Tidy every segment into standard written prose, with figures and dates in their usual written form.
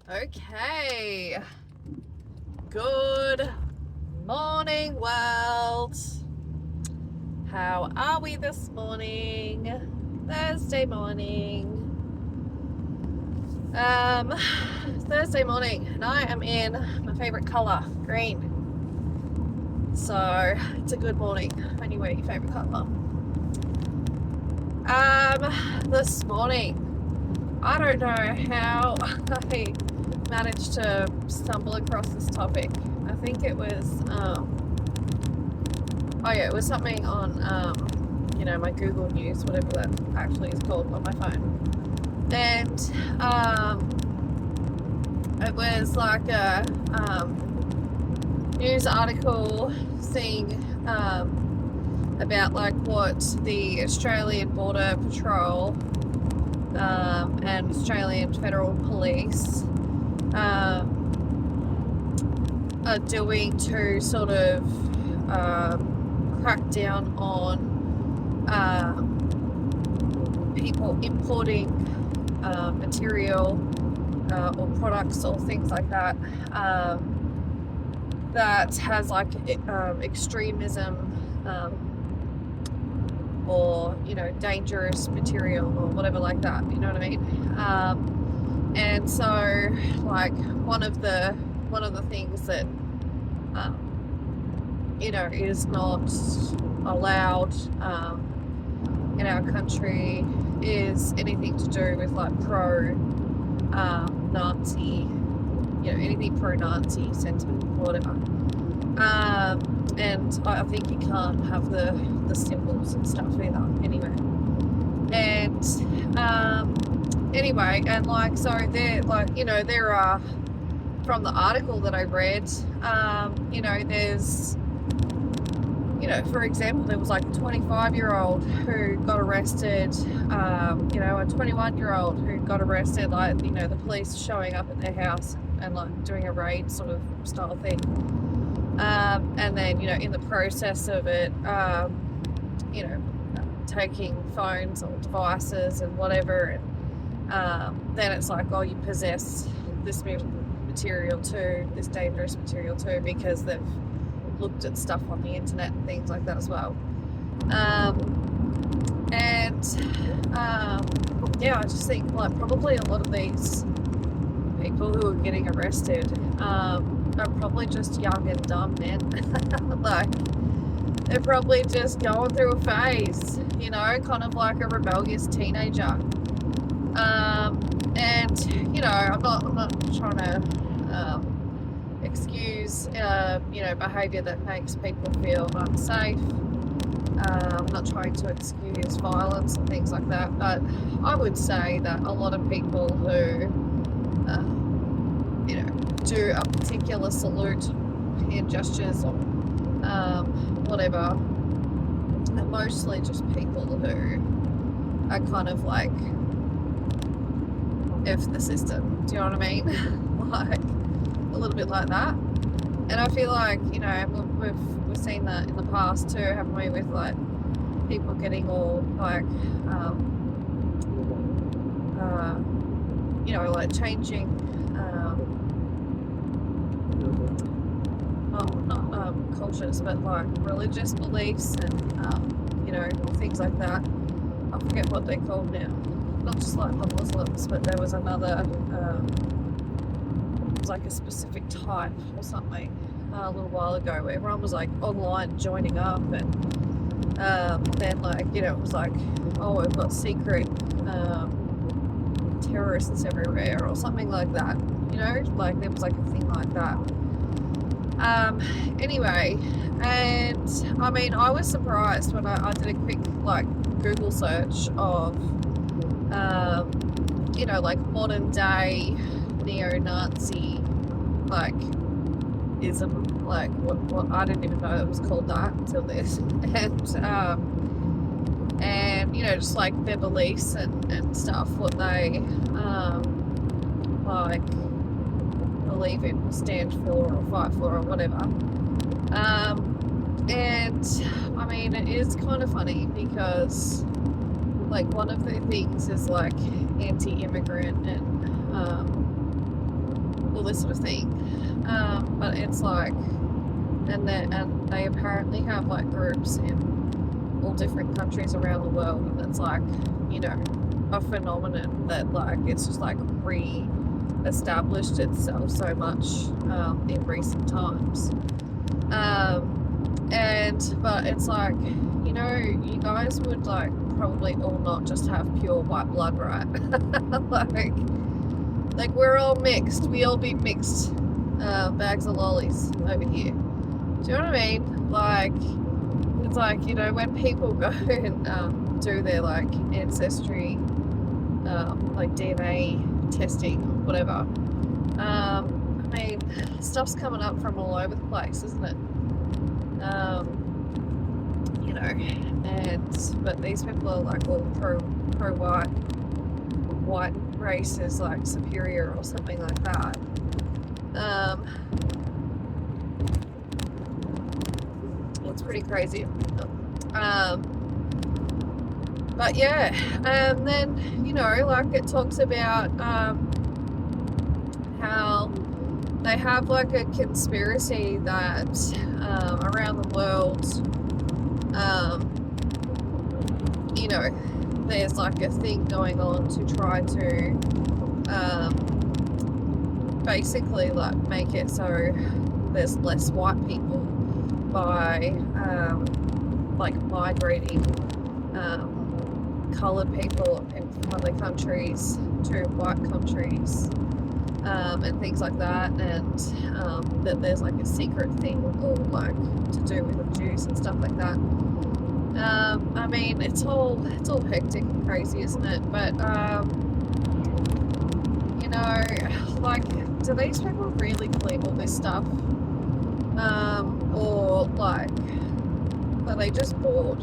Okay. Good morning, world. How are we this morning? Thursday morning. Thursday morning, and I am in my favorite color, green. So it's a good morning when you wear your favorite color. This morning, I don't know how I managed to stumble across this topic. I think it was, it was something on, my Google News, whatever that actually is called on my phone. And it was like a news article saying about like what the Australian Border Patrol and Australian Federal Police are doing to sort of crack down on people importing material or products or things like that that has like extremism or dangerous material or whatever like that, you know what I mean? And so like one of the things that is not allowed in our country is anything to do with like pro Nazi, anything pro Nazi sentiment or whatever. And I think you can't have the symbols and stuff either anyway. And anyway, and like so there there are, from the article that I read, there's for example, there was like a 25-year-old who got arrested, a 21-year-old who got arrested, like, the police showing up at their house and like doing a raid sort of style thing. And then, in the process of it, taking phones or devices and whatever, and then it's like, oh, you possess this material too, this dangerous material too, because they've looked at stuff on the internet and things like that as well. I just think like probably a lot of these people who are getting arrested are probably just young and dumb men. Like they're probably just going through a phase, kind of like a rebellious teenager. I'm not trying to excuse behaviour that makes people feel unsafe. I'm not trying to excuse violence and things like that, but I would say that a lot of people who do a particular salute, hand gestures or whatever, are mostly just people who are kind of like F the system, do you know what I mean? Like a little bit like that. And I feel like, we've seen that in the past too, haven't we, with like people getting all like like changing not cultures, but like religious beliefs and things like that. I forget what they're called now. Not just like the Muslims, but there was another it was like a specific type or something a little while ago where everyone was like online joining up, and then like it was like, oh, we've got secret terrorists everywhere or something like that, like there was like a thing like that. Anyway, and I mean, I was surprised when I did a quick like Google search of like modern day neo-Nazi like ism, like what I didn't even know it was called that until this. And just like their beliefs and stuff, what they like believe in, stand for or fight for or whatever. And I mean, it is kind of funny because like one of the things is like anti-immigrant and this sort of thing. But it's like, and they apparently have like groups in all different countries around the world, and it's like, you know, a phenomenon that like it's just like re-established itself so much in recent times. But it's like, you know, you guys would like probably all not just have pure white blood, right? like we're all mixed. We all be mixed bags of lollies over here. Do you know what I mean? Like, it's like, you know, when people go and do their like ancestry, like DNA testing or whatever, I mean, stuff's coming up from all over the place, isn't it? You know, but these people are like all white race is like superior or something like that. It's pretty crazy. But yeah, and then, you know, like it talks about how they have like a conspiracy that around the world, you know, there's like a thing going on to try to basically like make it so there's less white people by like migrating coloured people from other countries to white countries, and things like that, and that there's like a secret thing all like to do with the Jews and stuff like that. I mean, it's all hectic and crazy, isn't it? But you know, like, do these people really believe all this stuff, or like are they just bored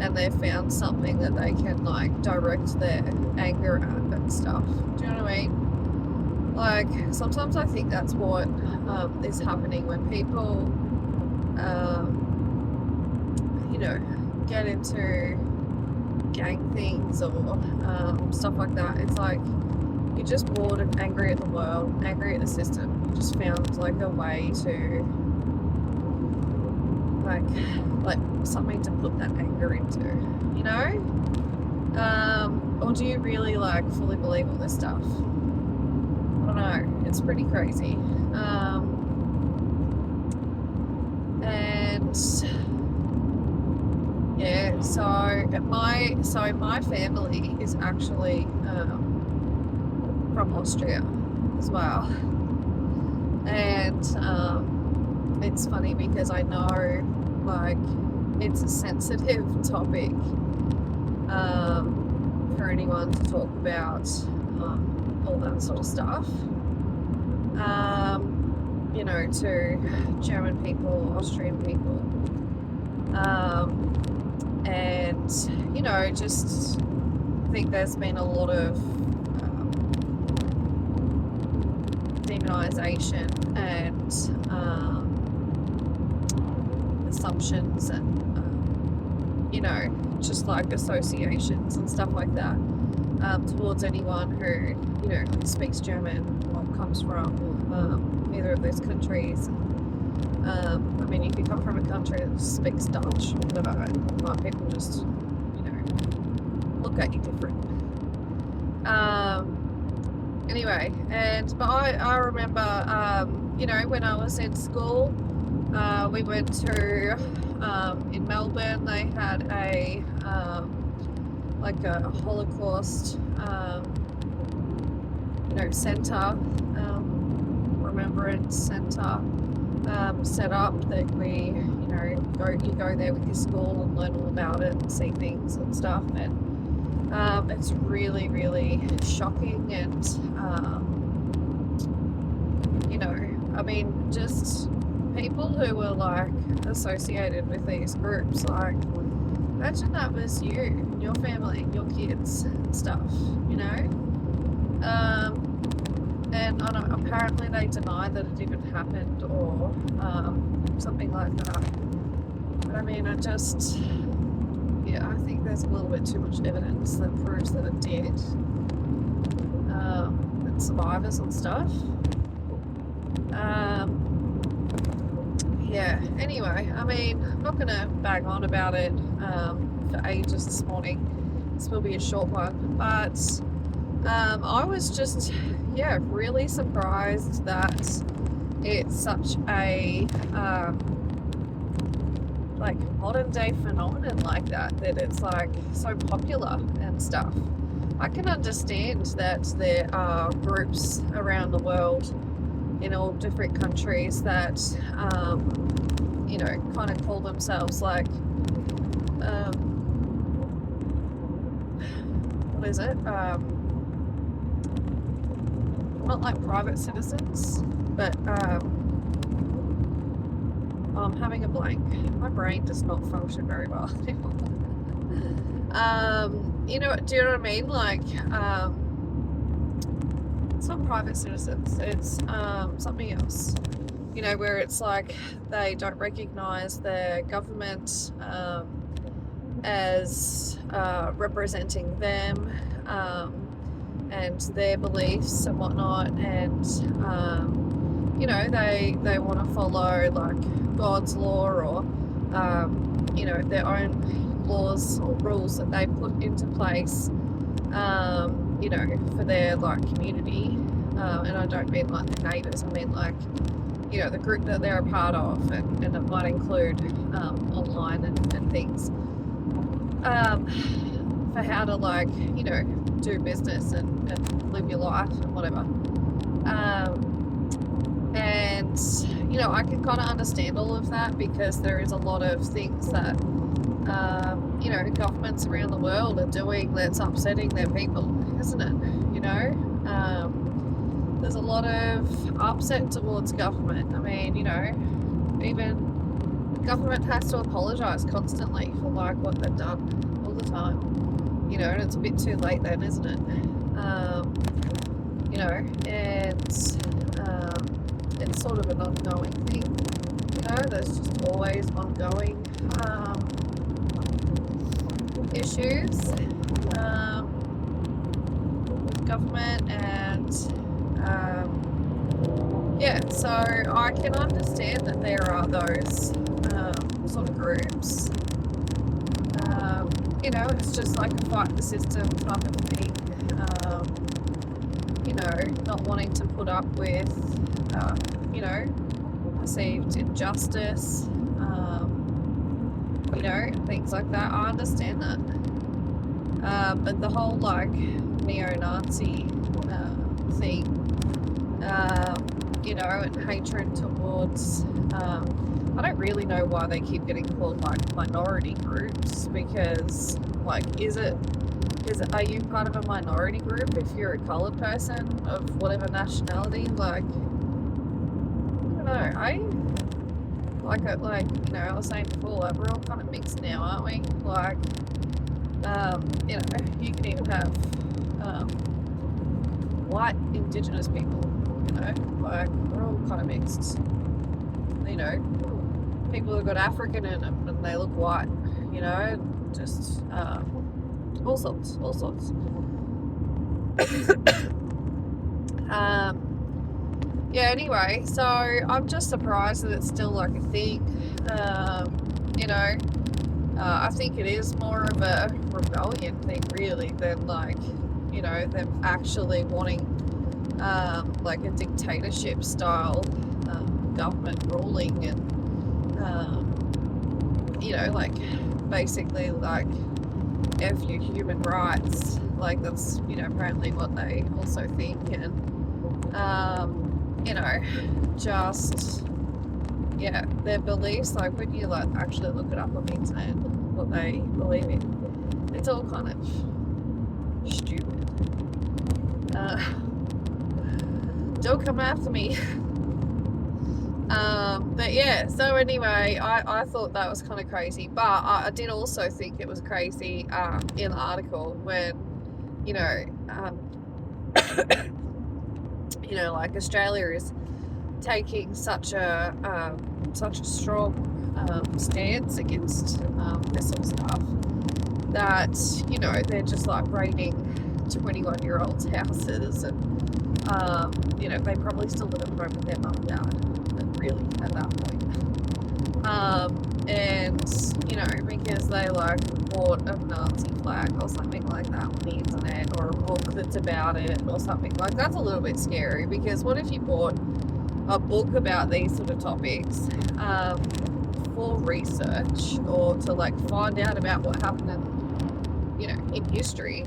and they've found something that they can like direct their anger at and stuff? Do you know what I mean? Like, sometimes I think that's what is happening when people, you know, get into gang things or stuff like that. It's like you're just bored and angry at the world, angry at the system. You just found like a way to like something to put that anger into, you know? Or do you really like fully believe all this stuff? I don't know. It's pretty crazy. And yeah, so my family is actually from Austria as well, and it's funny because I know like it's a sensitive topic for anyone to talk about all that sort of stuff, you know, to German people, Austrian people, and you know, just think there's been a lot of demonization and assumptions and you know, just like associations and stuff like that towards anyone who, you know, speaks German or comes from either of those countries. I mean, you could come from a country that speaks Dutch or whatever, and white people just, you know, look at you different. Anyway, but I remember, you know, when I was in school, we went to, in Melbourne, they had a, like a Holocaust, you know, centre, remembrance centre, set up that we, you know, you go there with your school and learn all about it and see things and stuff, and it's really, really shocking, and you know, I mean, just people who were like associated with these groups, like imagine that was you and your family and your kids and stuff, you know. And I don't know, apparently they deny that it even happened or something like that. But I mean, I just, yeah, I think there's a little bit too much evidence that proves that it did. And survivors and stuff. Yeah, anyway, I mean, I'm not going to bang on about it for ages this morning. This will be a short one, but I was just, yeah, really surprised that it's such a like modern day phenomenon like that it's like so popular and stuff. I can understand that there are groups around the world in all different countries that you know, kind of call themselves like what is it, not like private citizens, but I'm having a blank. My brain does not function very well anymore. You know, do you know what I mean? Like, it's not private citizens. It's something else. You know, where it's like they don't recognise their government as representing them and their beliefs and whatnot, and you know, they want to follow like God's law or you know, their own laws or rules that they put into place, you know, for their like community, and I don't mean like their neighbours, I mean like, you know, the group that they're a part of, and it might include online and things, for how to, like, you know, do business and live your life and whatever. And, you know, I can kind of understand all of that, because there is a lot of things that, you know, governments around the world are doing that's upsetting their people, isn't it? You know, there's a lot of upset towards government. I mean, you know, even government has to apologise constantly for like what they've done all the time, you know, and it's a bit too late then, isn't it? You know, and it's sort of an ongoing thing, you know, there's just always ongoing issues with government, and yeah, so I can understand that there are those sort of groups. You know, it's just like a fight the system type of thing. You know, not wanting to put up with, you know, perceived injustice, you know, things like that. I understand that. But the whole like neo-Nazi thing, you know, and hatred towards, I don't really know why they keep getting called like minority groups, because like, are you part of a minority group if you're a coloured person of whatever nationality? Like, I don't know, like, you know, I was saying before, like, we're all kind of mixed now, aren't we? Like, you know, you can even have white Indigenous people, you know, like, we're all kind of mixed. You know, people who've got African in them and they look white, you know, just all sorts. Yeah, anyway, so I'm just surprised that it's still like a thing. You know, I think it is more of a rebellion thing really than like, you know, them actually wanting like a dictatorship style government ruling, and you know, like basically like F your human rights, like that's, you know, apparently what they also think, and you know, just, yeah, their beliefs, like when you like actually look it up on the internet, what they believe in, it's all kind of stupid. Don't come after me. But yeah, so anyway, I thought that was kind of crazy, but I did also think it was crazy in the article when, you know, you know, like Australia is taking such a strong stance against this sort of stuff, that, you know, they're just like raiding 21-year-olds' houses and You know, they probably still live at home with their mum and dad, really, at that point. And, you know, because they like bought a Nazi flag or something like that on the internet, or a book that's about it or something like that's a little bit scary, because what if you bought a book about these sort of topics for research, or to like find out about what happened in, you know, in history?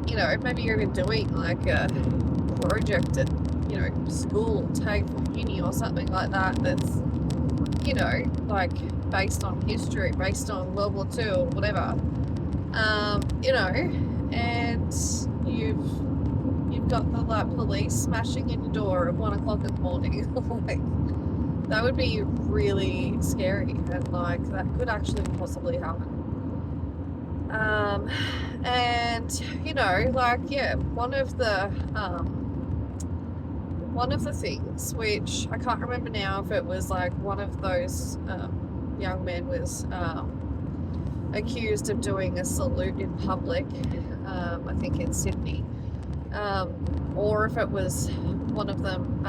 You know, maybe you're even doing like a project at, you know, school, TAFE or uni or something like that, that's, you know, like based on history, based on World War II or whatever. You know, and you've got the like police smashing in your door at 1 o'clock in the morning. Like, that would be really scary, and like that could actually possibly happen. And you know, like, yeah, one of the things, which I can't remember now if it was like one of those young men was accused of doing a salute in public, I think in Sydney, or if it was one of them,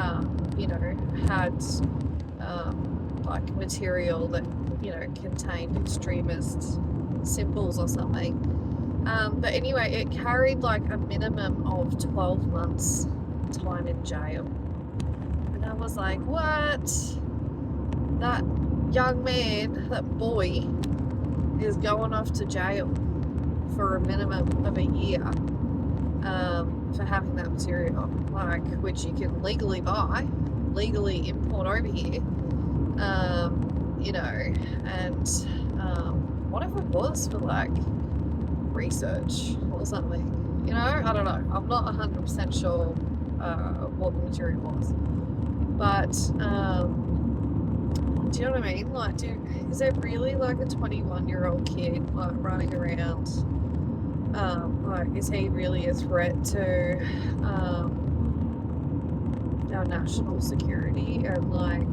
you know, had like material that, you know, contained extremist symbols or something. But anyway, it carried like a minimum of 12 months time in jail. And I was like, what? That young man, that boy, is going off to jail for a minimum of a year for having that material, like, which you can legally buy, legally import over here, you know, and what if it was for like research or something, you know? I don't know, I'm not 100% sure what the material was, but do you know what I mean? Like, is there really like a 21-year-old kid like running around? Like, is he really a threat to our national security? And like,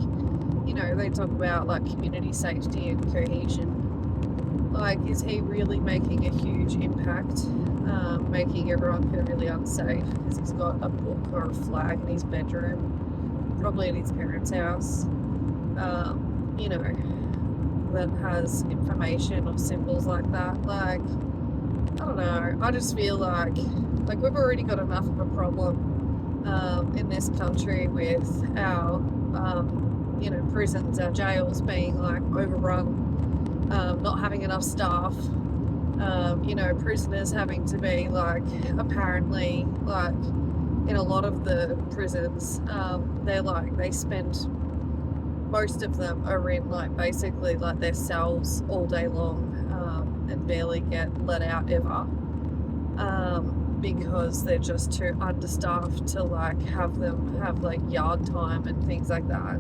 you know, they talk about like community safety and cohesion. Like, is he really making a huge impact, making everyone feel really unsafe because he's got a book or a flag in his bedroom, probably at his parents' house, you know, that has information or symbols like that? Like, I don't know, I just feel like we've already got enough of a problem in this country with our, you know, prisons, our jails being like overrun, not having enough staff, you know, prisoners having to be like, apparently, like, in a lot of the prisons, they spend, most of them are in like basically like their cells all day long, and barely get let out ever, because they're just too understaffed to like have them have like yard time and things like that,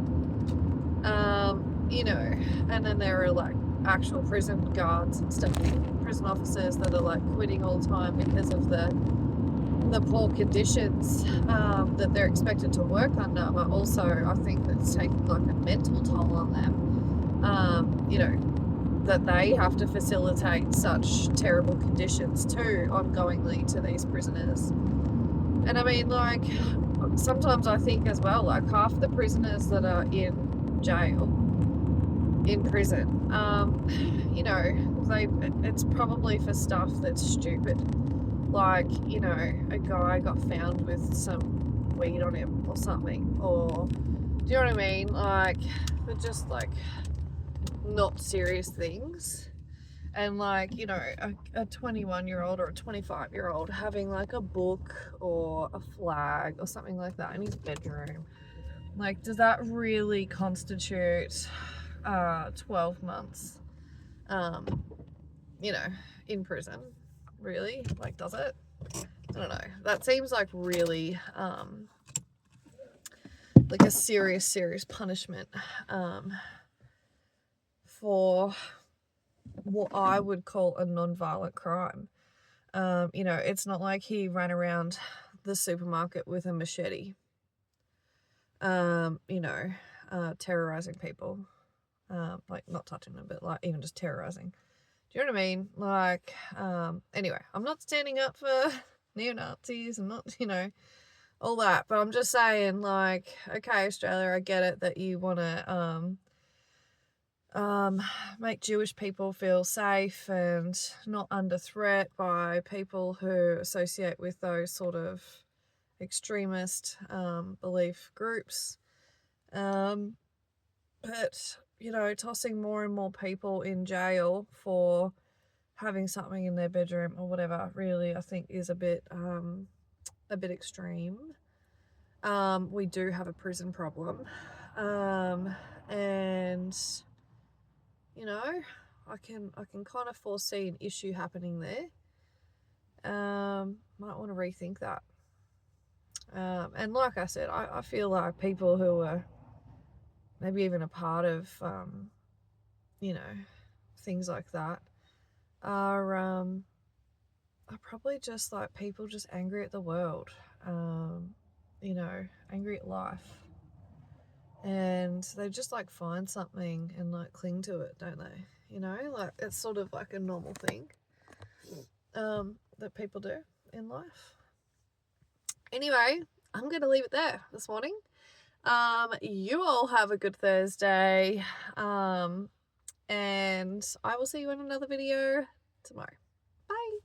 you know. And then there are like actual prison guards and stuff, prison officers that are like quitting all the time because of the poor conditions that they're expected to work under, but also I think that's taking like a mental toll on them, you know, that they have to facilitate such terrible conditions too ongoingly to these prisoners. And I mean, like, sometimes I think as well, like, half the prisoners that are in jail, in prison, you know, it's probably for stuff that's stupid. Like, you know, a guy got found with some weed on him or something, or, do you know what I mean? Like, they're just like not serious things. And like, you know, a 21-year-old or a 25-year-old having like a book or a flag or something like that in his bedroom, like, does that really constitute 12 months, you know, in prison? Really? Like, does it? I don't know. That seems like really like a serious punishment for what I would call a non-violent crime. You know, it's not like he ran around the supermarket with a machete, you know, terrorizing people, like not touching them, but like even just terrorizing. Do you know what I mean? Like, anyway, I'm not standing up for neo-Nazis. I'm not, you know, all that. But I'm just saying, like, okay, Australia, I get it that you want to make Jewish people feel safe and not under threat by people who associate with those sort of extremist belief groups. But, you know, tossing more and more people in jail for having something in their bedroom or whatever really, I think, is a bit extreme. We do have a prison problem. And you know, I can kind of foresee an issue happening there. Might want to rethink that. And like I said, I feel like people who are maybe even a part of, you know, things like that are probably just like people just angry at the world, you know, angry at life. And they just like find something and like cling to it, don't they? You know, like it's sort of like a normal thing that people do in life. Anyway, I'm going to leave it there this morning. You all have a good Thursday. And I will see you in another video tomorrow. Bye.